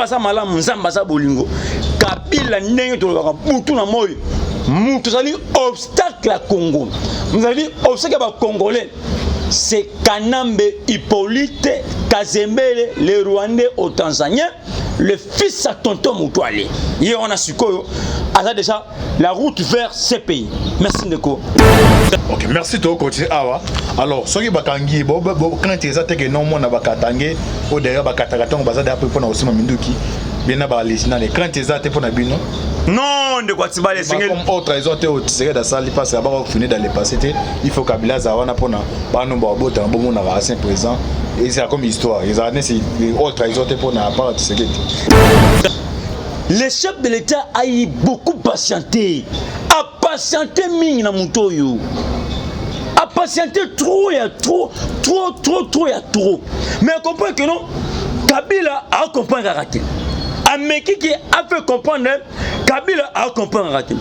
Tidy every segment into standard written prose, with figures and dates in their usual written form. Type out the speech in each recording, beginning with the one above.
aza malamu nzamba za bolingo Kabila ndenge to butu na moyo mutu zali obstacle à Congo vous allez obstacle à Congolais c'est Kanambe Hippolyte Kazembele le Rwandais au Tanzanien le fils à tonton Moutouali hier on a su quoi a déjà la route vers ces pays merci Ndeko. Ok, merci to continuer awa alors soki bakangi bo quand tu ezate que non mona bakatange o derrière bakataka bazada après pour na aussi minduki bien na ba lisina les quand tu ezate pour na bino non de quoi tu vas les comme autre ils ont été au tirer dans salle parce que ba finir dans les passé il faut Kabila zawana pour na ba no ba bota bo mona ba ancien président et c'est comme histoire ils ont c'est autre ils ont été pour na pas tirer. Le chef de l'État a eu beaucoup patienté. A patienté mingi na mutoyo. A patienté trop, il y a trop. Mais on comprend que non, Kabila a compris à rater. Ameki qui a fait comprendre, Kabila a compris à rater.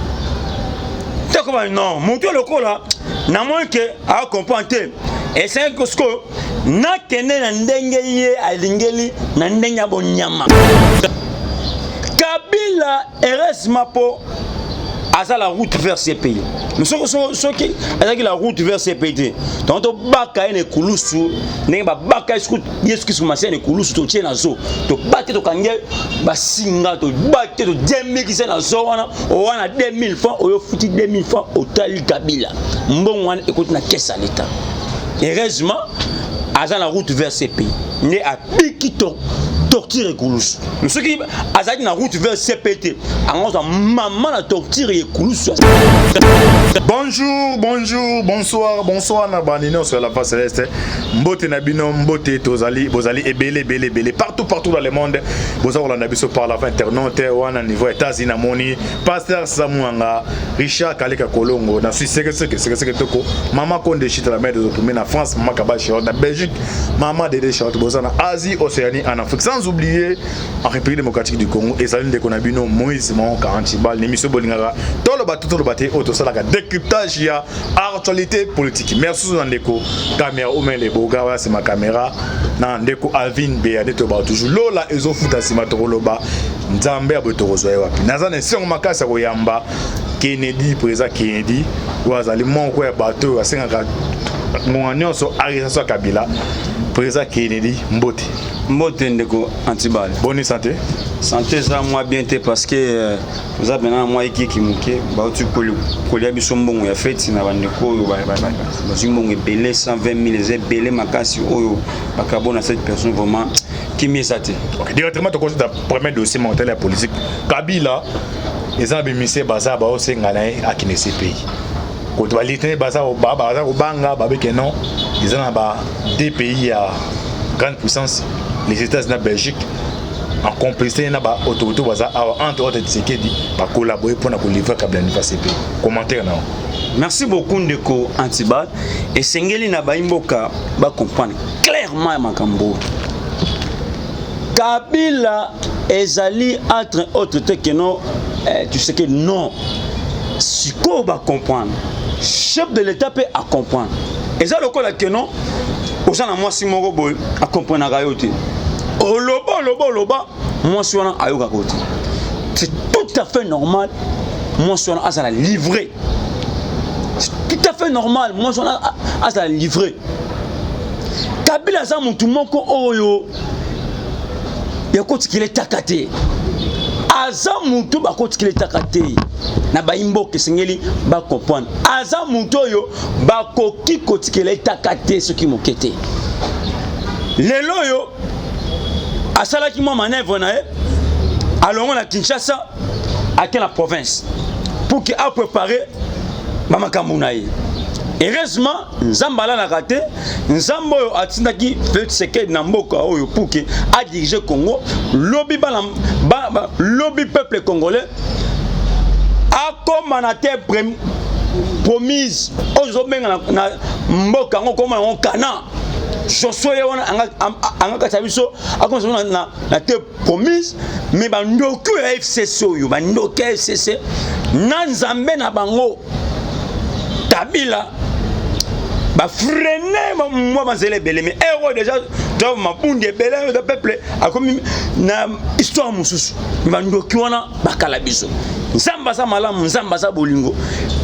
Tu comprends? Non, mutoyo le coup là, n'a moins que a comprendre. Et c'est que ce que na kene na ndenge ye alingeli na ndenge ya bonyama. Kabila RS Mapo a la route vers ces pays. Mais ce qui est la route vers ces pays. Donc, baka ene kulusu, nenga baka esku yesu kisu masene kulusu to tient na zo. To bate to kange ba singa to bate to 2000 qui c'est na zo wana, o wana 2000 francs, o yo futi 2000 francs au tali Kabila. Mbon wana écoute na caisse à l'état. Heureusement, a la route vers ces pays. Né à Pikito torture et Koulouss. Nous ceux qui azali na route vers CPT. Alors maman la torture et Koulouss. Bonjour, bonsoir na banino sur la face céleste. Mbote na bino mbote tozali bozali ebele partout dans le monde. Bozali la nabiso par la fin internaute wana niveau États-Unis na moni pasteur Samuanga Richard Kaleka Kolongo na suis c'est toko maman Konde chita la mère de premier na France maman Kabashi na Belgique maman Dede Charlotte bozana Asie Océanie en Afrique sans oublier en République démocratique du Congo et salut de Konabino Moïse Mon 40 balles l'émission Bolingara tout le bateau auto salaka décryptage ya actualité politique merci Ndeko caméra ou mais les boga c'est ma caméra na Ndeko Alvin Béadé to ba toujours lola ezo futa sima to loba nzambe abotorozo ya wapi nazana si on makasa ko yamba Kennedy président Kennedy wazali monko ya bateau asengaka ngwanyo so arisa Kabila président Kennedy Mbote Ndeko Antibal. Bonne santé. Santé ça moi bien parce que vous avez maintenant moi qui muke ba tu kolia biso mbongo ya fête na bandeko ba mbongo belé 120 000 les belé makasi oyo bakabona cette personne vraiment qui m'est saté. OK, directement to conduit le premier dossier montel la politique. Kabila les ambimissé baza ba osengana akine CPI. Ko to alitene baza o banga ba beke non, ils ont ba deux pays à grande puissance. Les États-Unis et la Belgique en complicité entre autres Tshisekedi va collaborer pour livrer Kabila ni CPI. Commentaire non. Merci beaucoup Ndeko Antibal et Sengeli na baimboka ba comprendre clairement makambo. Kabila ezali entre autres que non tu sais que non siko ba comprendre chef de l'État peut à comprendre. Et ça le cas que non osana moi si moko boy a comprendre na yote. Loba, moi je suis à Ayoka côté. C'est tout à fait normal. Moi je suis à la livrer. C'est tout à fait normal. Moi je suis à la livrer. Kabila za mutu moko oyo. Ya koti kile takate. Aza mutu ba koti kile takate. Na ba imboke sengeli ba comprendre. Aza mutu oyo ba koki koti kile takate ce qui mokete. Lelo yo asala ki manœuvre na allons à Kinshasa à la province pour qu'il a préparé makambo na ye. Heureusement nzambala na raté nzambo yo atindaki Tshisekedi na mboka oyo pour que a diriger Congo lobby lobby peuple congolais a comme na terre promise ozo benga na mboka ngo comme on kana Josué anga katabiso akonso na te promise mais bandoku FCC yo bandoku FCC na nzambe na bango Kabila ba freiner moi mazele belé mais héros déjà donc ma bunde belé le peuple a comme na histoire mususu bandoki wana bakala biso nzamba sa malamu nzamba sa bolingo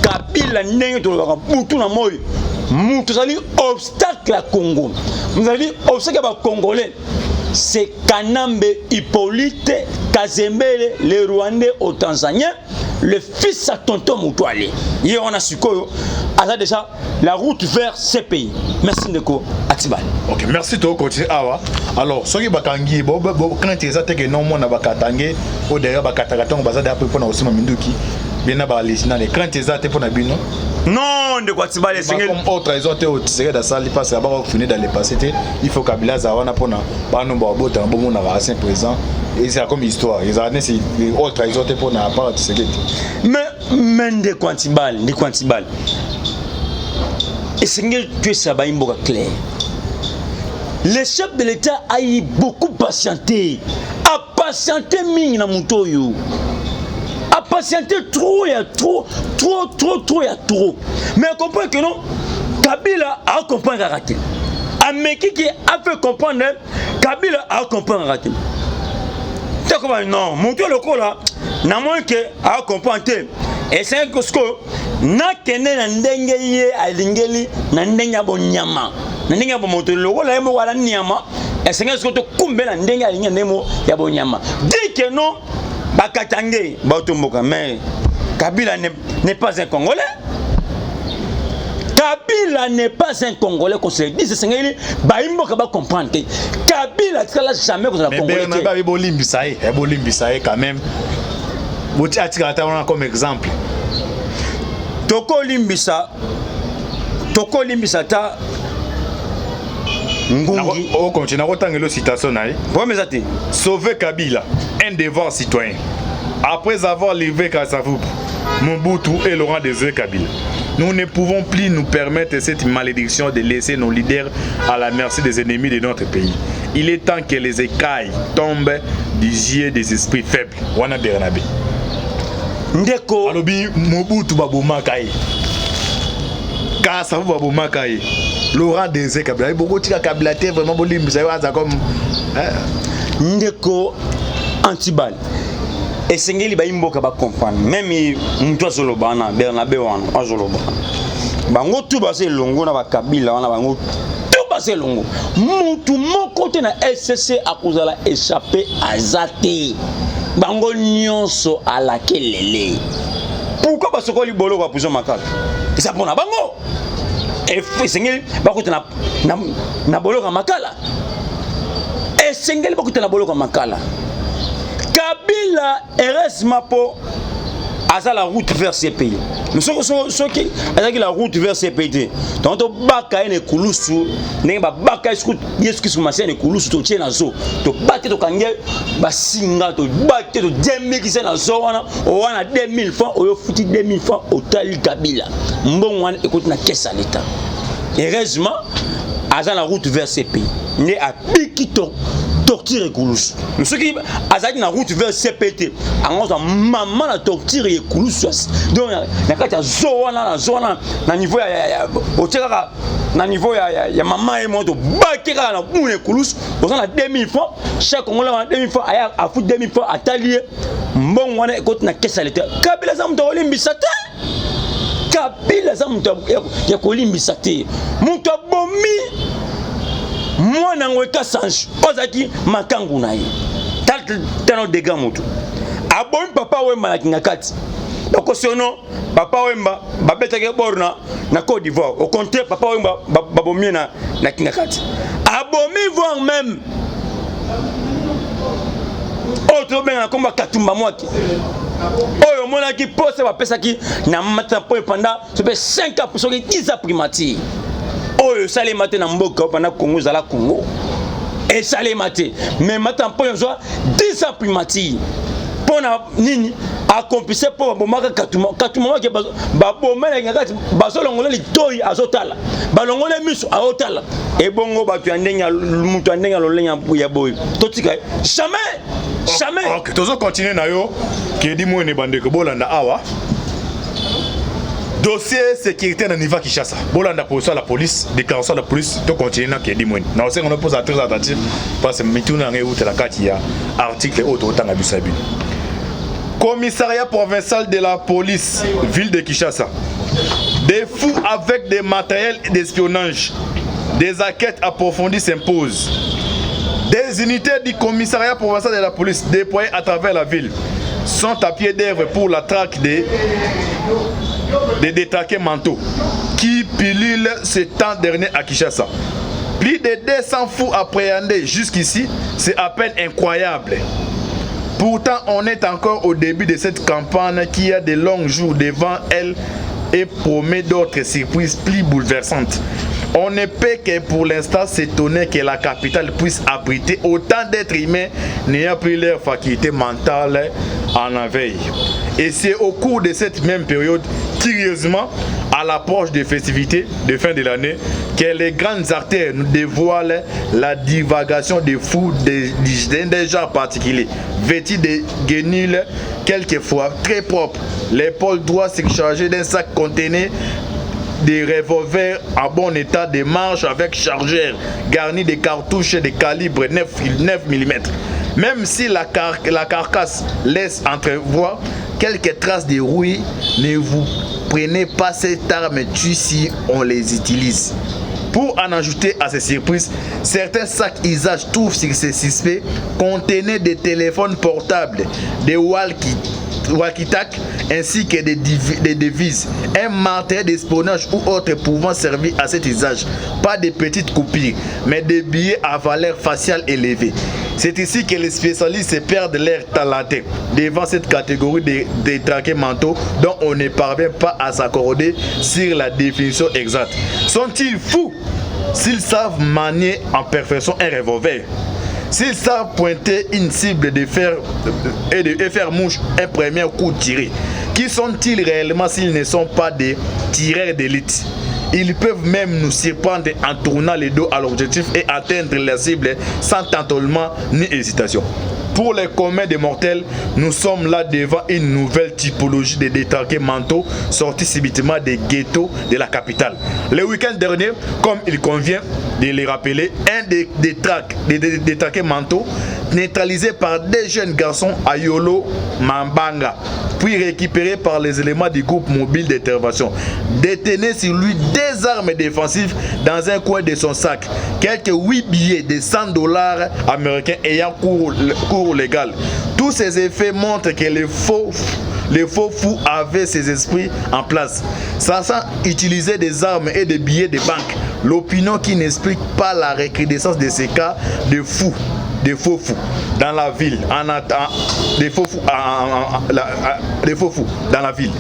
Kabila ndenge to ka butu na moyo mutu zali obstacle à Congo vous avez obstacle à Congolais c'est Kanambe Hippolyte Kazembele le Rwandais au Tanzanie le fils à tonton Moutouali. Hier on a su que déjà la route vers ces pays. Merci Ndeko Atibal. Ok, merci de continuer. Alors, ce qui est bakangi, quand tu es que non, on a bakatangi, ou derrière bakatagaton, bazade après pour aussi Minduki. Bien à balisinan les quand tu es pour Nabino. Non, Ndeko Atibal est comme autre ils ont été au tiré de salle parce que finir dans les passés. Il faut Kabila Zawana pour na ba no ba bota bon na ancien présent. Et c'est comme histoire. Les années c'est les autres ils ont été pour na part mais Ndeko Atibal, Ndeko Atibal. Et c'est que tu es ça ba imboka clair. Le chef de l'État a eu beaucoup patienté. A patienté mingi na mutoyo. A patienté trop, il y a trop. Mais on comprend que non, Kabila a compris à rater. Ameki qui a fait comprendre, Kabila a compris à rater. Tu comprends? Non, mon Dieu, le coup là, n'a moins que a comprendre. Et c'est que ce que n'a qu'un ndenge yé à l'ingeli, n'a ndenge bon nyama. N'a ndenge bon moto, le coup là, il m'a nyama. Et c'est que ce que tu combes n'a ndenge à l'ingeli, il y a bon nyama. Dis que non. Bakatange, Bautumboka, mais Kabila n'est pas un Congolais. Kabila n'est pas un Congolais, qu'on se dit, c'est ce que Baimboka va comprendre. Kabila, tu n'as jamais qu'on a Congolais. Mais Bernabé Bolimbisaï, quand même. Vous tirez comme exemple. Toko Limbisa, ta. Ngungi. On continue à retenir la citation. Sauver Kabila, un devoir citoyen. Après avoir levé Kassavou, Mobutu et Laurent Désiré Kabila, nous ne pouvons plus nous permettre cette malédiction de laisser nos leaders à la merci des ennemis de notre pays. Il est temps que les écailles tombent du yeux des esprits faibles. Wana Bernabé. Ndeko. Alobi Mobutu Baboumakai. Kassavou Baboumakai. Laurent Désiré Kabila, il y a beaucoup de Kabila, vraiment beaucoup de comme Ndeko Antibal. Et c'est ce que Imboka va comprendre. Même Moutoua Zolobana, Bernabé Wan, Zolobana. Bango tout basé longo na Kabila, wana bango tout basé longo. Moutou mon côté na SCC a kozala échappé à Zate. Bango nyonso à la kelele. Pourquoi parce que li bolo va poser makala? Et ça pour na bango. Et Sengeli bakote na boloka makala. Et Sengeli bakote na boloka makala. Kabila RS Mapo a la route vers ces pays. Mais ce qui a la route vers ces pays. Donc on baka ene kulusu, nenga baka esku yesu kisu masene kulusu to tiena zo. To bate to kange ba singa to bate to 2000 kise na zo wana, o wana 2000 francs, o yo futi 2000 francs au tali Kabila. Mbon wana écoute na caisse à l'état. Heureusement, à la route vers ces pays. Né à Pikito torture et Koulouss. Nous ceux qui azali na route vers CPT, en maman la torture et Koulouss. Donc na kati ya zona na niveau ya oteka na niveau ya maman et moto bakeka na boune Koulouss, on a 2000 francs, chaque Congolais a 2000 francs, a fout 2000 francs à talier. Mbon wana écoute na caisse à l'état. Kabila za mto olimbisa te. Kabila za mto ya kolimbisa te. Mto bomi moi n'angweka sange ozaki makangu na ye tano dégâts moto abon papa wemba na kingakati bakosiono papa wemba babetake borna na Côte d'Ivoire au contraire papa wemba babomie na kingakati abomi voir même autre benga komba katumba mwaki oyo mona ki pose ba pesa ki na mata pendant 5 ans pour 10 ans primature. Oh, ça les matin en Mboka pendant Congo, ça la Congo. Et ça les matin. Mais maintenant, pour une fois, 10 ans primature. Pour nini, accomplissé pour Bomaka Katuma. Katuma qui est Babomé, Basolongole, les toy à Zotala. Balongole Mus à Otala. Et Bongo, tu as un dengue, Moutandenga, l'Olenya Pouyaboy. Totika, jamais. Ok, tu as continué, Nayo, qui dit moi, ne bande que Bolanda Awa. dossier sécurité na niveau Kinshasa. Bolanda position la police, déclaration de la police, to continuer na ke di moine. Na aussi on pose très attentif parce que mituna ngai outa la carte ya article auto tanga bisabi. Commissariat provincial de la police, ville de Kinshasa. Des fous avec des matériels d'espionnage. Des enquêtes approfondies s'imposent. Des unités du commissariat provincial de la police déployées à travers la ville sont à pied d'œuvre pour la traque des détraqués mentaux qui pilulent ce temps dernier à Kinshasa. Plus de 200 fous appréhendés jusqu'ici, c'est à peine incroyable. Pourtant, on est encore au début de cette campagne qui a de longs jours devant elle et promet d'autres surprises plus bouleversantes. On ne peut que pour l'instant s'étonner que la capitale puisse abriter autant d'êtres humains n'ayant plus leur faculté mentale en veille. Et c'est au cours de cette même période, curieusement, à l'approche des festivités de fin de l'année, que les grandes artères nous dévoilent la divagation des fous d'un genre particulier, vêtus de guenilles, quelquefois très propres. L'épaule droite surchargée d'un sac contenant des revolvers en bon état de marche avec chargeur garni de cartouches de calibre 9 mm. Même si la carcasse laisse entrevoir quelques traces de rouille, ne vous prenez pas cette arme tue si on les utilise. Pour en ajouter à ces surprises, certains sacs usage trouvent sur ces suspects contenaient des téléphones portables, des walkie-talkies ainsi que des devises, un matériel d'espionnage ou autre pouvant servir à cet usage. Pas de petites coupures, mais des billets à valeur faciale élevée. C'est ici que les spécialistes perdent leur talenté devant cette catégorie de détraqués mentaux dont on ne parvient pas à s'accorder sur la définition exacte. Sont-ils fous s'ils savent manier en perfection un revolver? S'ils savent pointer une cible et faire mouche un premier coup tiré? Qui sont-ils réellement s'ils ne sont pas des tireurs d'élite? Ils peuvent même nous surprendre en tournant le dos à l'objectif et atteindre la cible sans tâtonnement ni hésitation. Pour les communs des mortels, nous sommes là devant une nouvelle typologie de détraqués mentaux sortis subitement des ghettos de la capitale. Le week-end dernier, comme il convient de les rappeler, un des détraqués mentaux neutralisé par des jeunes garçons à Yolo Mambanga, puis récupéré par les éléments du groupe mobile d'intervention. Détenait sur lui des armes défensives dans un coin de son sac, quelques 8 billets de $100 américains ayant cours légal. Tous ces effets montrent que les faux fous avaient ses esprits en place. Sachant utiliser des armes et des billets de banque, l'opinion qui n'explique pas la recrudescence de ces cas de fous, de faux fous dans la ville, des faux fous dans la ville.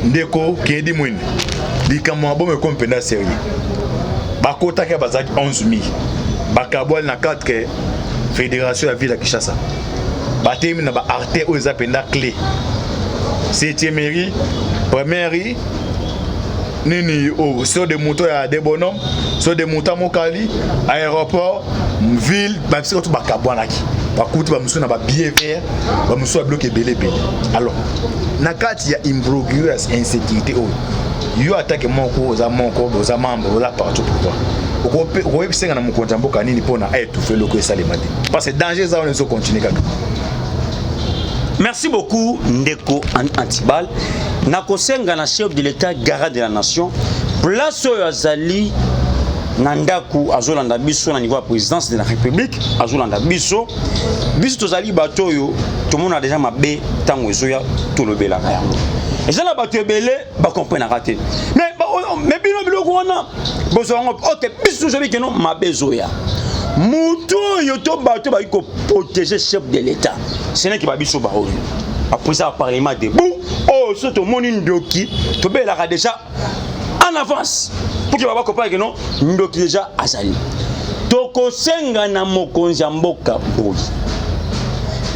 Ndeko Kendi Mwini, likamwa bon me kompenda sérieux. Bakota ka bazaki 11 000. Bakabwal na 4 fédération ya ville ya Kinshasa. Batemi na ba arte o ezapenda clé. 7e mairie, première nini o sur des motos ya des bonhommes, sur des motos Mokali, aéroport, ville, ba surtout bakabwanaki. Bakuti ba musu na ba billet vert, ba musu ba bloqué belé. Alors, na kati ya imbroglio ya insécurité o. Yo attaque moko za membre za partout pourquoi. Okope bisenga na mukonja mboka nini pona étouffer loko esalema te. Parce que danger za on continue kaka. Merci beaucoup Ndeko Antibal. Nakosenga na chef de l'État garant de la nation. Place oyo azali Nandaku azolanda biso na niveau ya présidence de la République azolanda biso tozali bato yo tout le monde a déjà mabé tango ezoya tolobela yango. Et na bato ebele ba comprendre raté. Mais bino biloko wana bozo ngo OK biso jobi keno mabé zoya. Muto yo to bato ba ko protéger chef de l'État. Ce n'est que ba biso ba oyo. Après ça parlement debout oh soto moni ndoki to bela déjà en avance pour que baba comprenne que non ndoki déjà azali. Toko senga na mokonzi mboka boy.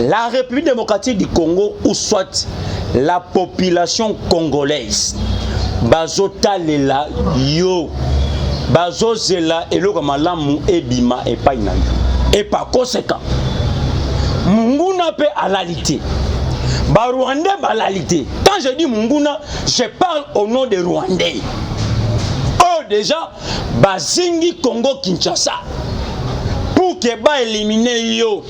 La République démocratique du Congo ou soit la population congolaise bazotalela yo bazozela eloko malamu ebima epai na yo et par conséquent munguna pe alalité Ba Rwandais balalité. Quand je dis Munguna, je parle au nom des Rwandais. Oh déjà, Bazingi Congo Kinshasa. Pour que ba éliminer yo.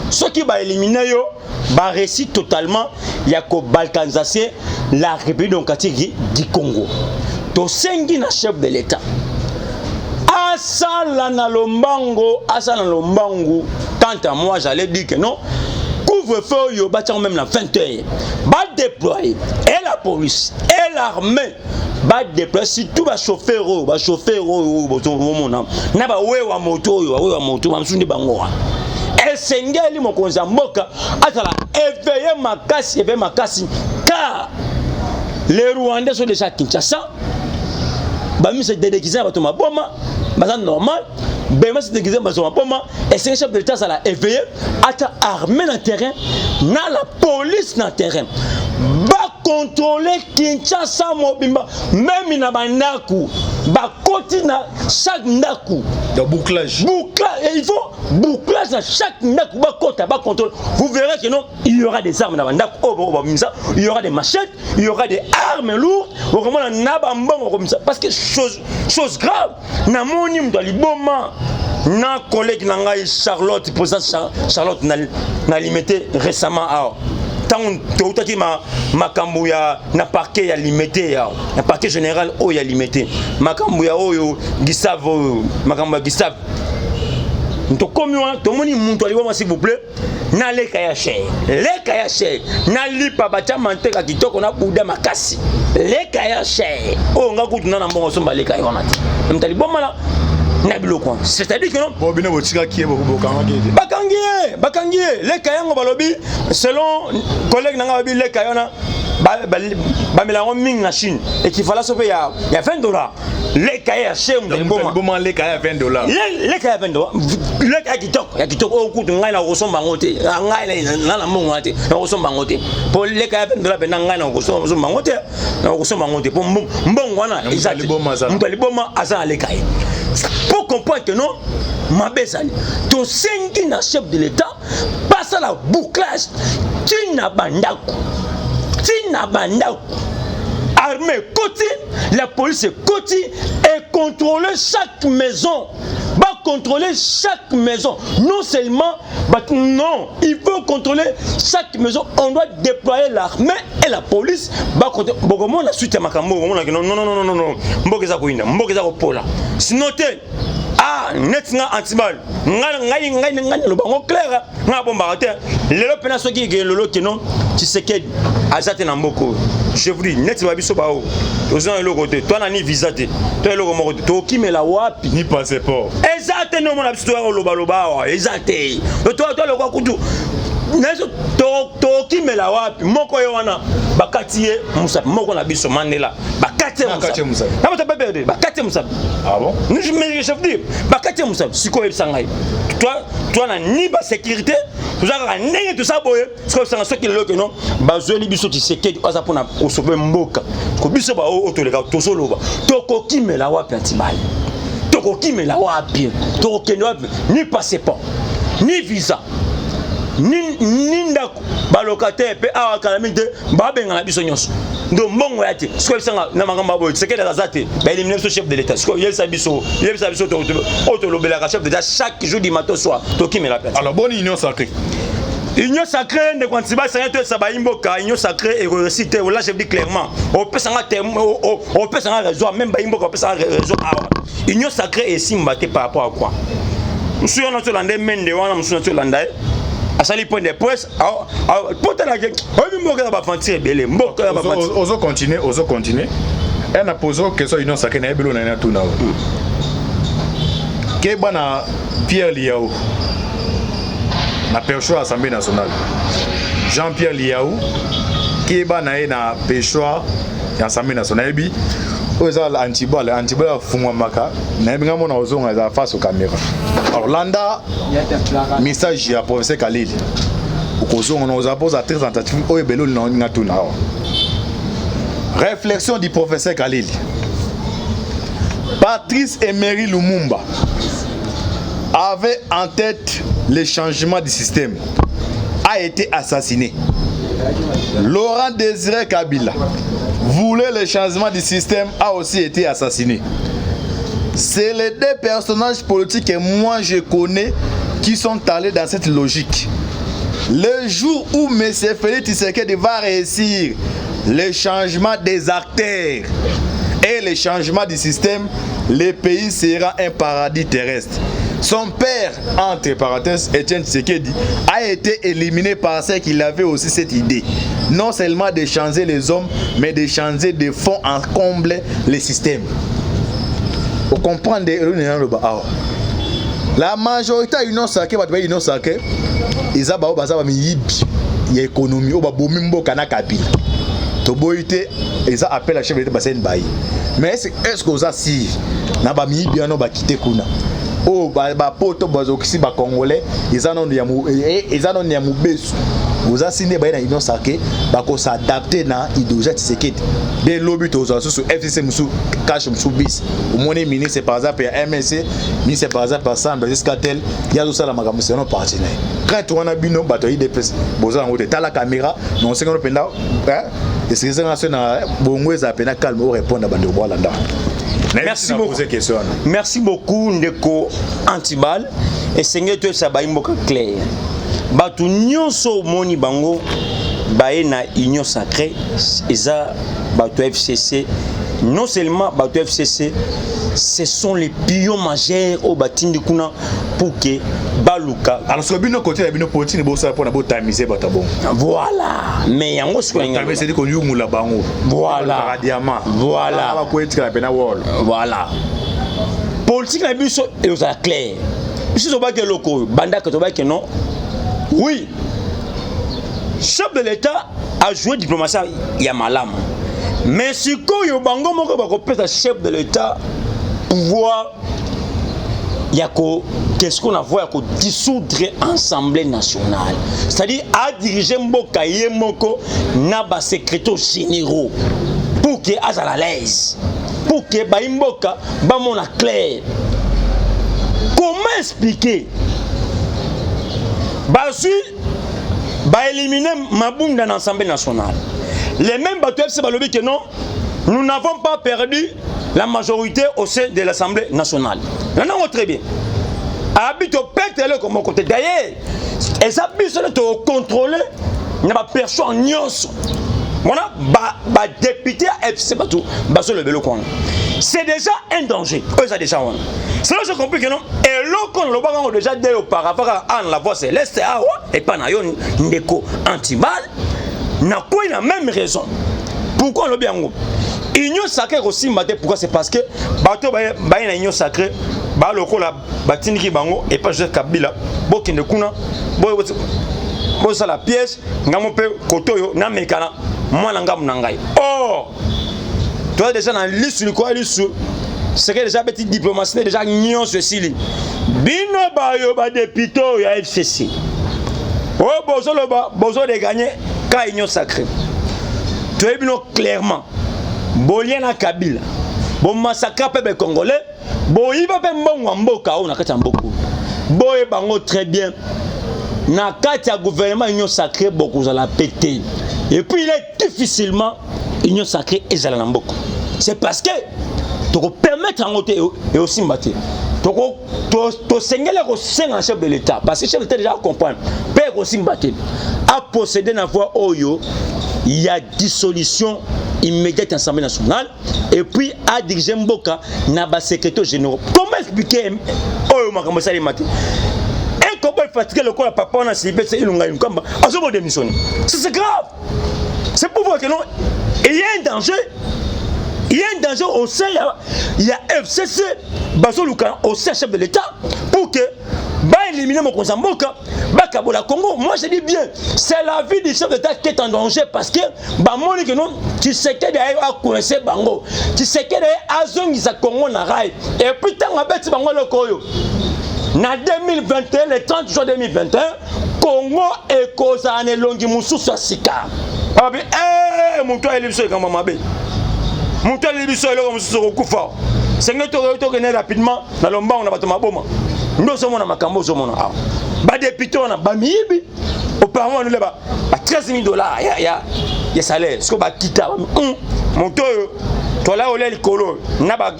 Ceux qui ba éliminer yo, ba récit totalement yako balkanisation la République démocratique du Congo. To sengi na chef de l'État. Asala na lombango, quant à moi j'allais dire que non, couvre-feu yo bâtiment même la 20h. Va déployer et la police et l'armée va déployer surtout ba chauffeur na ba wewa moto mamsundi bango. Esengeli mokonza mboka atala éveiller makasi car les Rwandais sont déjà à Kinshasa. Bami se déguiser à Batoma Boma, c'est normal. Bama se déguiser à Batoma Boma, et c'est un chef de l'État ça l'a éveillé, à armée dans le terrain, na la police dans le terrain. Va contrôler Kinshasa Mobimba, même na bandaku, va continuer chaque ndaku. De bouclage. Et il faut bouclage dans chaque ndaku, va contrôler. Vous verrez que non, il y aura des armes dans bandaku, il y aura des machettes, il y aura des armes lourdes, parce que chose grave, na monim dans liboma, na collègue nangai Charlotte, président Charlotte na limité récemment à tant que makambu ya na parquet ya limité ya na parquet général o ya limité makambu ya oyo Gustave makambu ya Gustave to komiwa to moni muntu aliboma s'il vous plaît na leka ya cher na lipa bacha manteka kitoko na buda makasi leka ya cher o nga kutuna na mbongo somba leka yona ti mtaliboma la na biloko c'est-à-dire que non bobina botika ki bakangie leka yango balobi selon collègue nanga babi leka yona ba melango ming na Chine et qu'il fallait sauver ya $20 leka ya cher mtaliboma leka ya $20 leka ya $20 leka ya kitoko o kutu ngai na kosomba ngote ngai na mbongo ate na kosomba ngote po leka ya $20 pe ngai na kosomba ngote po mbongo wana exact mtaliboma asa leka ya pour comprendre que non, ma besali, to sengi na chef de l'État passe à la bouclage, tina bandaku, armée côté, la police côté et contrôler chaque maison. Va contrôler chaque maison. Non seulement, non, il faut contrôler chaque maison. On doit déployer l'armée et la police. Va contrôler. Bon, la suite à Makambo. Non. Mbokeza koina. Mbokeza kopola. Sinon, ah, net nga antibal. Ngai lo bango clair. Nga bomba terre. Lelo pena soki ke lolo kenon. Tshisekedi azate na mboko. Je vous dis net ba biso bao. Ozan elo côté. Toi na ni visa te. Toi elo ko to kimela wapi ni passeport. Exacte non mon absto loba exacte. Toi le kwa kutu. Nezo to kimela wapi moko yo wana bakatie musapi moko na biso Mandela bakatie musapi. Na bata bebe bakatie musapi. Ah bon? Nous je me chef dire bakatie musapi siko ebisangai. Toi na ni ba sécurité, tu as ndenge tout ça boye, siko sanga soki le que non, bazoli biso Tshisekedi oza pona osobe mboka. Ko biso ba o to le ka to soloba. To ko kimela wapi antibali. Toko kimela wapi toko kende wapi ni passeport ni visa ni ndako balocataire pe awa kalamite babenga na biso nyonso ndo mbongo yate siko bisanga na makamba boy Tshisekedi azate ba éliminer ce chef de l'état siko yelsa biso to lobela ka chef de l'état chaque jour du matin soir to kimela wapi. Alors bonne union sacrée. Union sacrée de Kwantiba, ça y est, ça va imboka. Union sacrée et récité. Là, je dis clairement. On peut s'en raison, même Baimboka, on peut s'en raison. Union sacrée et simbaté par rapport à quoi? Nous sommes en Hollandais, mais nous sommes en Hollandais. À ça, les points de presse. Pour te la gueule, on va faire fantir belé. Oso continuer. Elle a posé que ça Union sacrée n'a pas besoin de tout now. Kebana Pierre Liao. Na Péchoir Assemblée nationale. Jean-Pierre Liaou qui est na Péchoir Assemblée nationale bi oza antibal fungwa maka na binga mona ozonga za face aux caméras. Alors landa message ya professeur Khalil okozonga na ozapoza très tentative oyo belo na ngatuna. Réflexion du professeur Khalil. Patrice Emery Lumumba avait en tête le changement du système, a été assassiné. Laurent Désiré Kabila voulait le changement du système, a aussi été assassiné. C'est les deux personnages politiques que moi je connais qui sont allés dans cette logique. Le jour où M. Félix Tshisekedi va réussir le changement des acteurs et le changement du système, le pays sera un paradis terrestre. Son père, entre parenthèses, Étienne Tshisekedi, a été éliminé parce qu'il avait aussi cette idée. Non seulement de changer les hommes, mais de changer de fond en comble le système. Vous comprenez la majorité de l'Union sacrée, l'Union sacrée, ils ont l'économie, ils ont Kana Kabila. Toboité, ils ont appelé la chef de l'État Bassin Bayi. Mais est-ce que vous avez si na ba mi bien no ba quitter kuna? Oh ba poto bazokisi ba congolais, ils en ont yamu besu. Vous avez signé ba na Union sacrée, ba ko s'adapter na idéologie Tshisekedi. Des lobbies tozo sur FCC musu cash musu bis. Au moins ministre par exemple MSC, ministre par exemple par Sandra Escatel, il y a tout ça la makambo c'est non partenaire. Quand on a bino bato IDPS, boza ngote ta la caméra, non c'est qu'on penda, hein? Et c'est ça national bongo za pena calme au répondre à bande Rwanda. Merci beaucoup. Merci beaucoup Ndeko Antibal et seigneur toi ça ba imboka clair. Batu nyonso moni bango bae na union sacrée eza batu FCC. Non seulement batu FCC, ce sont les pions majeurs au batindi kuna pour que baluka. Alors sur le côté la bino politique ne bossa pour na bo tamiser batabon. Voilà, mais yango ce qu'on tamiser c'est dit qu'on yumula bango. Voilà. Voilà. Va ko etika pena wall. Voilà. Politique na biso et aux clair. Si so ba ke loko banda que to ba ke non. Oui. Chef de l'État a joué diplomatie ya malamu. Mais si Koyo Bango moko ba kopesa chef de l'État pouvoir yako qu'est-ce qu'on a voit yako dissoudre l'Assemblée nationale. C'est-à-dire à diriger mboka yemoko na ba secrétaire généraux pour que azala l'aise. Pour que ba mboka ba mona clair. Comment expliquer? Ba éliminer Mabunda dans l'Assemblée nationale. Les mêmes bateaux FC Balobi que non, nous n'avons pas perdu la majorité au sein de l'Assemblée nationale. Nous avons très bien. Habite au pète comme côté d'ailleurs. Et ça puisse être contrôlé. Il n'y a pas personne en nyos. Voilà, député à FC Batou, le vélo. C'est déjà un danger. Eux, ça déjà. C'est là que je comprends que non. Et là, quand le baron déjà dit auparavant, en la voix céleste, et pas nayon Ndeko Antibal, n'a pas la même raison. Pourquoi le bien? Union sacrée aussi, pourquoi? C'est parce que bateau na union sacrée, loko la batini ki bango et pas juste Kabila, bokende kuna, bo ça la pièce, ngamo pe kotoyo na mekana, moi ngam nangai. Oh, toi déjà dans liste du quoi liste, c'est que déjà petit diplomatie déjà union ceci li. Bino bayo ba député ya FCC. Oh bozo de gagner ka union sacrée. Tu es bien clairement. Boliana Kabila, bon massacre peuple congolais, bon il va faire bon mboka ou na kati mboko. Boye bango très bien. Na kati ya gouvernement union sacrée beaucoup za la péter. Et puis il est difficilement union sacrée et za la mboko. C'est parce que tu permettre en côté et aussi mbaté. To sengele ko senga chef de l'État parce que chef de l'État déjà comprendre. Père aussi mbaté. A posséder na voix oyo, il y a dissolution immédiate de l'Assemblée nationale et puis à diriger Mboka na ba secrétaire général. Comment expliquer oh makambo sali matin? Un combat fatigué le corps papa on a célébé c'est ilunga ilungamba azobo démissionner. C'est grave. C'est pour voir que non il y a un danger. Il y a un danger au sein il y a FCC Bazoluka au sein chef de l'État pour que éliminer mon Mboka Bakabola Congo. Moi je dis bien, c'est la vie du chef d'État qui est en danger parce que moni que non, tu sais que derrière a coincé bango, tu sais que derrière a zongiza Congo na rail et puis tant abeti bango le koyo. Na 2021 le 30 juin 2021 Congo et kozane longi mususu sika. Abi mon toi il est comme mabe. Mon toi il est comme mususu okufa. C'est que tu connais rapidement dans l'omba on a battu ma boma. Nous sommes na makambo somona. Ba député on a ba mibi au auparavant nous là 13 000 dollars ya salaire ce que ba kita monto toi là olé likolo na ba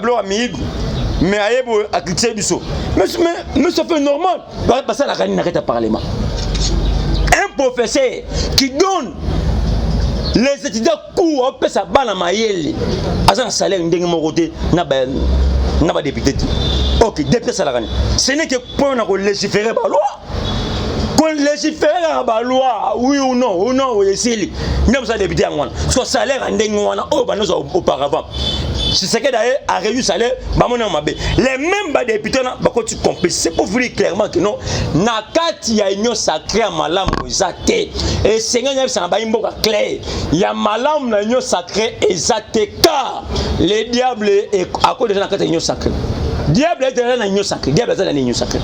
blo ami mais ayebo activité biso mais ça fait normal ba ça la kanini naketa parlement un professeur qui donne les étudiants cours on peut ça bana mayele azana salaire ndenge moko te na ba député. OK, député ça la kanini ce n'est que pour na ko légiférer ba loi. Qu'on légifère la loi, oui ou non, oui, c'est nous sommes députés en Wana. Soit salaire en Wana, auparavant. C'est ce que d'ailleurs a réussi salaire, les mêmes députés, c'est pour vous dire clairement que non, Nakati y a une sacrée à Malam, et Seigneur, c'est un bain clair. Il y a Malam, la union sacrée, et car les diables, à cause de la union sacrée. Diable est dans la union sacrée, diable est dans la union sacrée.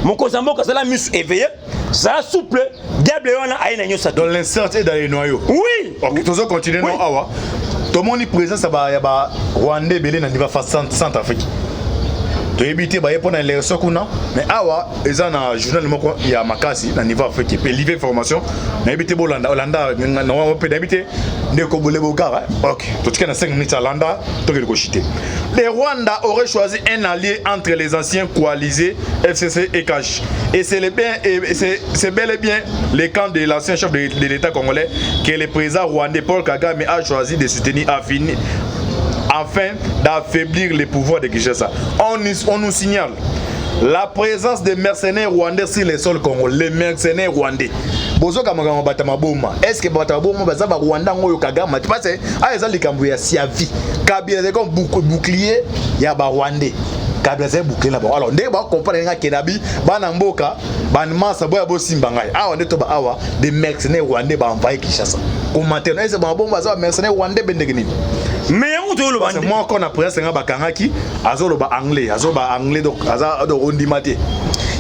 Mon cousin, c'est la mus éveillée, ça souple, diable a une union sacrée. Dans l'incertitude dans les noyaux. Oui. Ok, tu vas continuer, non, Awa. Tout le monde est présent, ça va y avoir Rwandais, Belé, dans le Centrafrique. Tu as évité pendant les secondes, mais awa ils ont un journal il y a Makasi dans niveau africain puis livrer formation na évité Bolanda na on peut éviter ndeko bolebo kara. OK tout cas dans 5 minutes à Landa to que chiter. Le Rwanda aurait choisi un allié entre les anciens coalisés FCC et Kash et c'est bel et bien le camp de l'ancien chef de l'État congolais que le président rwandais Paul Kagame a choisi de soutenir afin d'affaiblir les pouvoirs de Kinshasa. On nous signale la présence des mercenaires rwandais sur les sols congolais. Les mercenaires rwandais. Bozoka magama batama boma. Est-ce que batama boma bazaba Rwanda ngoyo Kagame? Tu penses eza likambo ya siavi. Kabila c'est comme bouclier ya ba Rwandais. Kabila c'est bouclier là. Alors ndé ba comprendre nga kenabi bana mboka ban masa boya bo simba ngai. Awa ndeto ba awa des mercenaires rwandais ba envahir Kinshasa. Commentaire est-ce ba bomba bazaba mercenaires rwandais bendegini. Mais moi quand on a pris ça bakangaki azolo ba anglais donc azado ondimate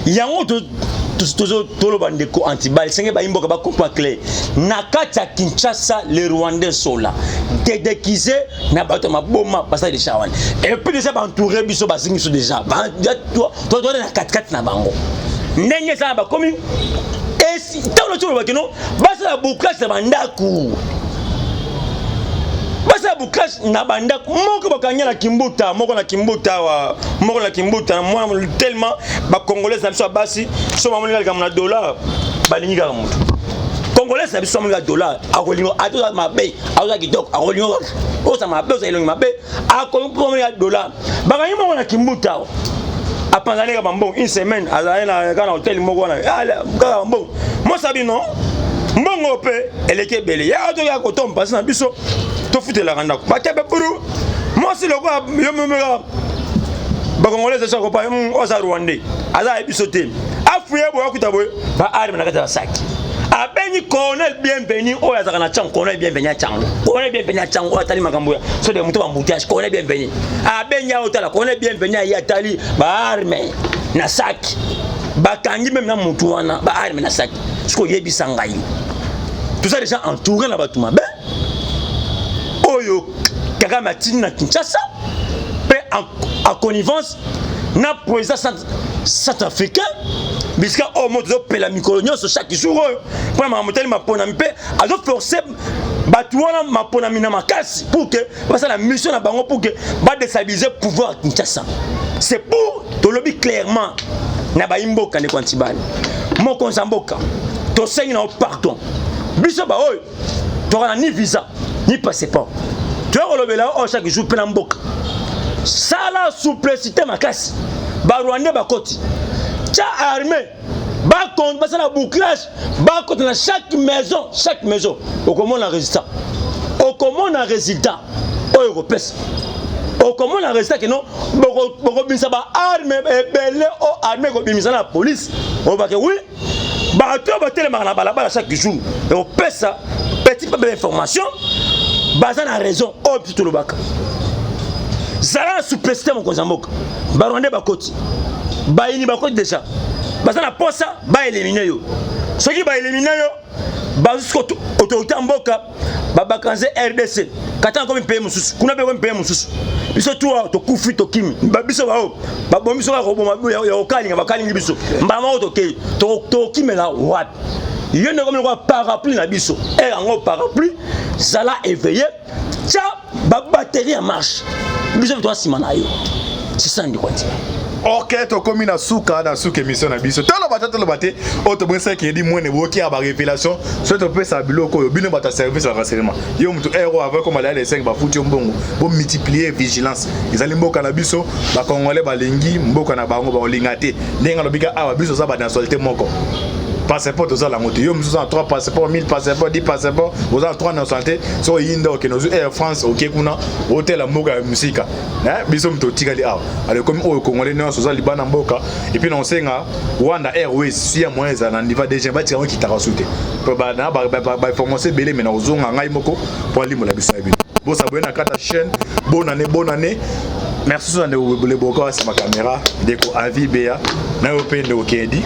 yango to lo bande ko antibal senge ba imboka ba comprendre clair nakata Kinshasa les Rwandais sont là déguisés na bato maboma basa de chawan et puis déjà ba entouré biso ba singi so déjà ba to na 4 na bango ndenge ça ba komi et si tolo to lo bakino basa la bouclage ba ndaku basa bukash na banda moko bakanya na kimbuta moko na kimbuta moi tellement ba congolais na biso basi so ba moninga kama na dollar balingi ka mutu congolais na biso moninga dollar akolingo atoza mabe akoza kitoko akolingo o sa mabe o sa ilongi mabe akolingo moninga dollar bakanyi moko na kimbuta apanzane ka bambon une semaine azali na kana hotel moko na ka bambon moi sabi non mbongo pe eleke bele ya to ya kotom passe na biso to fute la randa ba kebe puru moi si le quoi yo memera ba congolais ça ko pa o sa rwandais aza biso te afuye bo akuta bo ba arme na kata saki abeni colonel bienvenu o ya zakana chang colonel bienvenu a chang o atali makambo ya so de muto ba mutiage colonel bienvenu abenya o tala colonel bienvenu ya atali ba arme na saki bakangi même na mutu wana ba arme na saki siko yebisa ngai tout ça déjà entouré na batuma ben oyo Kagame atini na Kinshasa pe en connivence na président centrafricain bisika o moto pela mikolonio so chaque jour pour ma motel ma pona mpe azo forcer batuana ma pona mina makasi pour que parce la mission na bango pour que ba déstabiliser pouvoir à Kinshasa. C'est pour to lobby clairement na ba imboka ne kwantibani mo konzamboka to sengi na pardon biso ba oy to na ni visa ni passeport tu as relobela o chaque jour pela mboka sala souplicité makasi ba Rwanda ba koti cha armée ba compte ba na bouclage ba compte na chaque maison au comment la résultat oyo ko pesa au comment la résultat que non boko binsa ba armée belé o armée ko bimisa la police o ba que oui ba to ba tele na balabala chaque jour et au pesa petit peu d'information basé na raison o plutôt le baka zala souplicité mon konzamboka ba Rwanda ba koti ba ini ba koti déjà basé na posa ba éliminer yo ce qui ba éliminer yo ba jusqu'au autorité mboka ba bakanze RDC kata comme pays mususu kuna be comme pays mususu biso toi to kufi to kimi ba biso ba o ba bomiso ka roboma ya okalinga ba kalingi biso mbama o to ke to kimela wat yene comme le parapluie na biso et en parapluie zala éveillé tcha ba batterie en marche biso to simana yo c'est ça ndi kwati. Ok, to komi na suka émission na biso. Tolo bate auto bon ça qui dit moi ne boki a ba révélation, soit to peut ça biloko yo bino bata service à renseignement. Yo mutu héros avec comme aller les 5 ba futi mbongo, bo multiplier vigilance. Izali mboka na biso ba congolais ba lengi mboka na bango ba lingate. Ndenga lobika awa biso za ba na solté moko. Passeport aux la moto, yo nous avons 3 passeports, 1000 passeports, 10 passeports, vous avez 3 dans santé, so yindo que nous Air France OK kuna hôtel à Moga musique. Hein, bisom to tigali a. Ale comme au Congolais non so libana mboka et puis non senga Rwanda Airways si ya moins na niveau déjà ba ti qui t'a sauté. Ba na ba information belé mais na ozonga ngai moko pour limo la bisabi. Bon s'abonner na kata chaîne, bonne année. Merci sur les boko c'est ma caméra, déco avis Béa, na open de Okedi.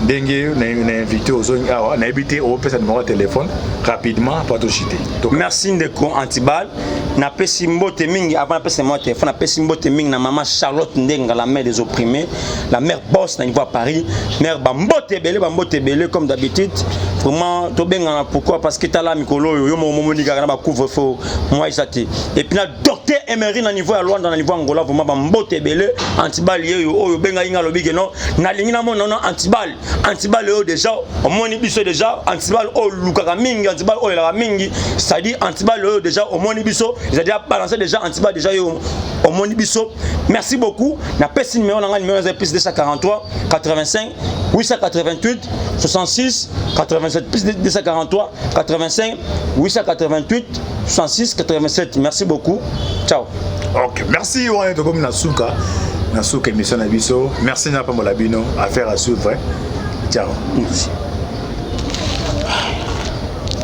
Dengue, on a invité aux zones, on a invité au numéro de téléphone rapidement pour tout chiter. Merci Ndeko Antibal. Na pesimbo teming avant passer mon téléphone, na pesimbo teming na maman Charlotte Ndenga, la mère des opprimés, la mère boss na niveau à Paris, mère bambote belé comme d'habitude. Vraiment to benga pourquoi parce que t'as là mikolo yo mo moni ga na ba couvre-feu moi isati. Et puis na docteur Emery na niveau à Luanda na niveau Angola vraiment bambote belé Antibal yo benga inga lobike non na lingi na mona Antibal yo déjà au moni biso déjà Antibal o lukaka mingi Antibal o la mingi c'est-à-dire Antibal yo déjà au moni biso ils ont déjà balancé déjà Antibal déjà yo au moni biso. Merci beaucoup. Na pesi numéro na numéro 243 85 888 66 87 plus 243 85 888 66 87. Merci beaucoup. Ciao. OK, merci on to comme na suka émission na biso. Merci na pa molabino affaire à suivre. Ciao. Merci.